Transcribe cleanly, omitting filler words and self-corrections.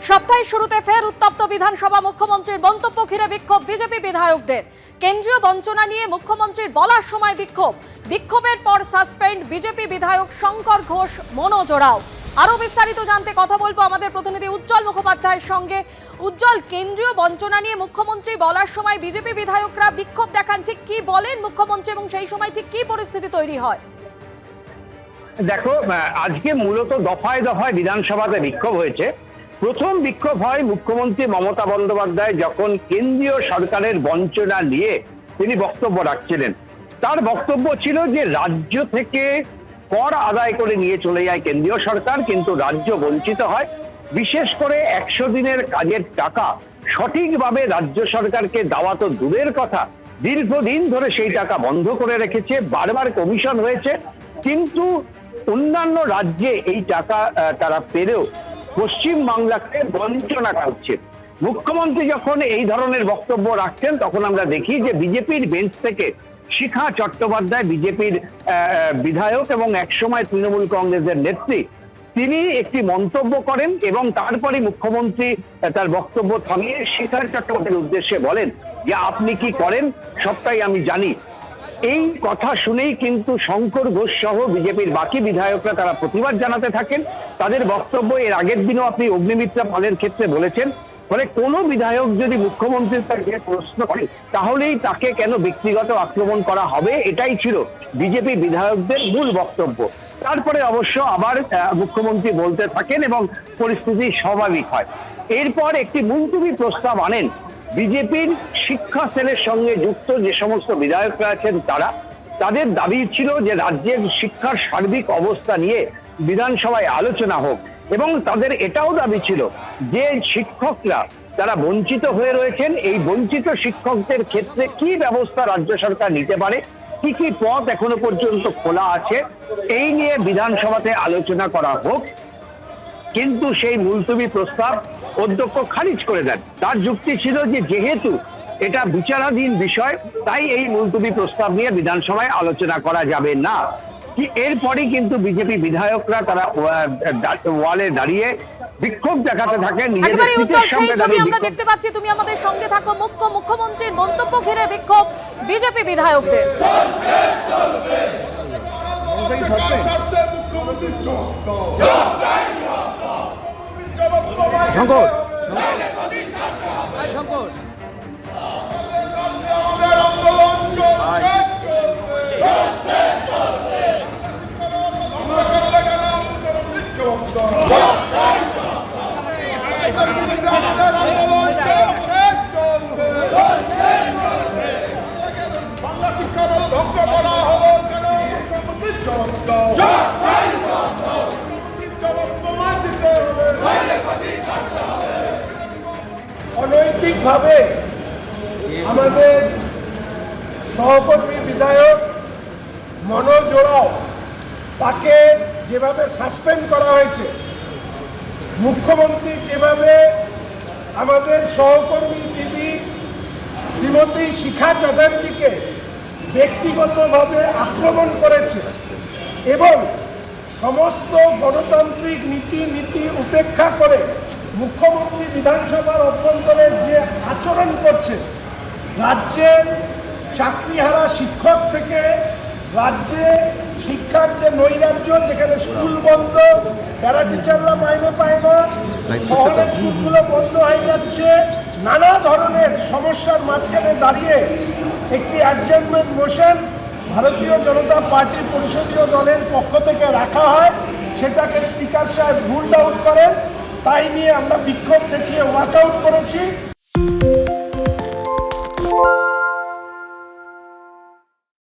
সপ্তাহের শুরুতে ফের উত্তপ্ত বিধানসভা। মুখ্যমন্ত্রীর মন্তব্য ঘিরে বিক্ষোভ বিজেপি বিধায়কদের। কেন্দ্রীয় বঞ্চনা নিয়ে মুখ্যমন্ত্রীর বলার সময় বিক্ষোভের পর সাসপেন্ড বিজেপি বিধায়ক শঙ্কর ঘোষ, মনোজ ওরাও। আরো বিস্তারিত জানতে কথা বলবো আমাদের প্রতিনিধি উজ্জ্বল মুখোপাধ্যায়ের সঙ্গে। উজ্জ্বল, কেন্দ্রীয় বঞ্চনা নিয়ে মুখ্যমন্ত্রী বলার সময় বিজেপি বিধায়করা বিক্ষোভ দেখান, ঠিক কি বলেন মুখ্যমন্ত্রী এবং সেই সময় ঠিক কি পরিস্থিতি তৈরি হয়? দেখো, আজকে মূলত দফায় দফায় বিধানসভাতে বিক্ষোভ হয়েছে। প্রথম বিক্ষোভ হয় মুখ্যমন্ত্রী মমতা বন্দ্যোপাধ্যায় যখন কেন্দ্রীয় সরকারের বঞ্চনা নিয়ে তিনি বক্তব্য রাখছিলেন। তার বক্তব্য ছিল যে রাজ্য থেকে কর আদায় করে নিয়ে চলে যায় কেন্দ্রীয় সরকার, কিন্তু রাজ্য বঞ্চিত হয়। বিশেষ করে 100 দিনের কাজের টাকা সঠিকভাবে রাজ্য সরকারকে দেওয়া তো দূরের কথা, দীর্ঘদিন ধরে সেই টাকা বন্ধ করে রেখেছে, বারবার কমিশন হয়েছে, কিন্তু অন্যান্য রাজ্যে এই টাকা তারা পেলেও পশ্চিমবাংলাকে বঞ্চনা করছে। মুখ্যমন্ত্রী যখন এই ধরনের বক্তব্য রাখছেন তখন আমরা দেখি যে বিজেপির বেঞ্চ থেকে শিখা চট্টোপাধ্যায়, বিজেপির বিধায়ক এবং একসময় তৃণমূল কংগ্রেসের নেত্রী, তিনি একটি মন্তব্য করেন এবং তারপরে মুখ্যমন্ত্রী তার বক্তব্য থামিয়ে শিখা চট্টোপাধ্যায়ের উদ্দেশ্যে বলেন যে আপনি কি করেন সবটাই আমি জানি। এই কথা শুনেই কিন্তু শঙ্কর ঘোষ সহ বিজেপির বাকি বিধায়করা তারা প্রতিবাদ জানাতে থাকেন। তাদের বক্তব্য এর আগের দিনও আপনি অগ্নিমিত্রা পালের ক্ষেত্রে বলেছেন, ফলে কোনো বিধায়ক যদি মুখ্যমন্ত্রীর কাছে প্রশ্ন করে তাহলেই তাকে কেন ব্যক্তিগত আক্রমণ করা হবে, এটাই ছিল বিজেপি বিধায়কদের মূল বক্তব্য। তারপরে অবশ্য আবার মুখ্যমন্ত্রী বলতে থাকেন এবং পরিস্থিতি স্বাভাবিক হয়। এরপর একটি মুলতবি প্রস্তাব আনেন বিজেপির শিক্ষা সেলের সঙ্গে যুক্ত যে সমস্ত বিধায়করা আছেন তাদের দাবি ছিল যে রাজ্যের শিক্ষার সার্বিক অবস্থা নিয়ে বিধানসভায় আলোচনা হোক, এবং তাদের এটাও দাবি ছিল যে শিক্ষকরা যারা বঞ্চিত হয়ে রয়েছেন, এই বঞ্চিত শিক্ষকদের ক্ষেত্রে কি ব্যবস্থা রাজ্য সরকার নিতে পারে, কি কি পথ এখনো পর্যন্ত খোলা আছে, এই নিয়ে বিধানসভাতে আলোচনা করা হোক। কিন্তু সেই মুলতবি প্রস্তাব অধ্যক্ষ খারিজ করে দেন। তার যুক্তি ছিল যে যেহেতু এটা বিচারাধীন বিষয়, তাই এই মুলতবি প্রস্তাব নিয়ে বিধানসভায় আলোচনা করা যাবে না। এরপরই কিন্তু বিজেপি বিধায়করা তারা ওয়ালে দাঁড়িয়ে বিক্ষোভ দেখাতে থাকেন। আমরা দেখতে পাচ্ছি, তুমি আমাদের সঙ্গে থাকো। মুখ্যমন্ত্রীর মন্তব্য ঘিরে বিক্ষোভ বিজেপি বিধায়কদের। শঙ্কর অনৈতিকভাবে আমাদের সহকর্মী বিধায়ক মনোজ ওরাও, তাকে যেভাবে সাসপেন্ড করা হয়েছে, মুখ্যমন্ত্রী যেভাবে আমাদের সহকর্মী দিদি শ্রীমতী শিখা চ্যাটার্জিকে ব্যক্তিগতভাবে আক্রমণ করেছে এবং সমস্ত গণতান্ত্রিক নীতি উপেক্ষা করে মুখ্যমন্ত্রী বিধানসভার অভ্যন্তরের যে আচরণ করছে, রাজ্যের চাকরিহারা শিক্ষক থেকে রাজ্যে শিক্ষার যে নৈরাজ্য, যেখানে স্কুল বন্ধ, প্যারা টিচাররা মাইনে পায় না, শহরের স্কুলগুলো বন্ধ হয়ে যাচ্ছে, নানা ধরনের সমস্যার মাঝখানে দাঁড়িয়ে একটি অ্যাডজার্নমেন্ট মোশন ভারতীয় জনতা পার্টির পরিষদীয় দলের পক্ষ থেকে রাখা হয়, সেটাকে স্পিকার সাহেব রুলড আউট করেন। তাই নিয়ে আমরা বিক্ষোভ দেখিয়ে ওয়াকআউট করেছি।